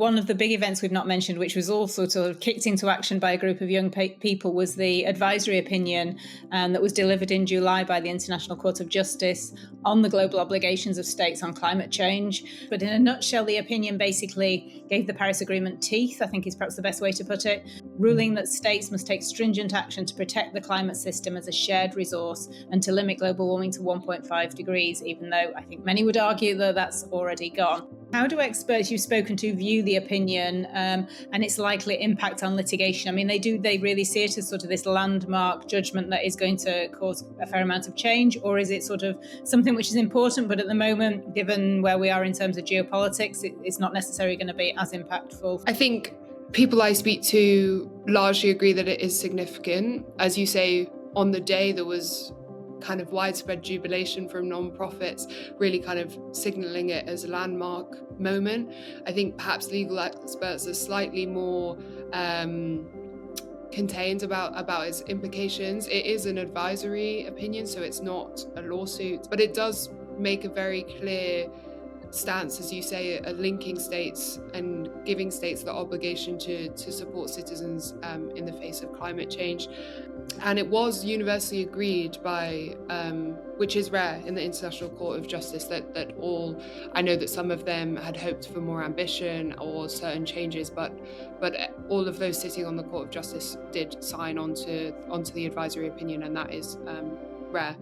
one of the big events we've not mentioned, which was also sort of kicked into action by a group of young people, was the advisory opinion that was delivered in July by the International Court of Justice on the global obligations of states on climate change. But in a nutshell, the opinion basically gave the Paris Agreement teeth, I think is perhaps the best way to put it, ruling that states must take stringent action to protect the climate system as a shared resource and to limit global warming to 1.5 degrees, even though I think many would argue that that's already gone. How do experts you've spoken to view the opinion and its likely impact on litigation? I mean, they really see it as sort of this landmark judgment that is going to cause a fair amount of change, or is it sort of something which is important, but at the moment, given where we are in terms of geopolitics, it's not necessarily going to be as impactful? I think people I speak to largely agree that it is significant. As you say, on the day there was kind of widespread jubilation from non-profits, really kind of signalling it as a landmark moment. I think perhaps legal experts are slightly more contained about its implications. It is an advisory opinion, so it's not a lawsuit, but it does make a very clear stance, as you say, linking states and giving states the obligation to support citizens in the face of climate change. And it was universally agreed by, which is rare in the International Court of Justice, that all, I know that some of them had hoped for more ambition or certain changes, but all of those sitting on the Court of Justice did sign onto the advisory opinion, and that is rare.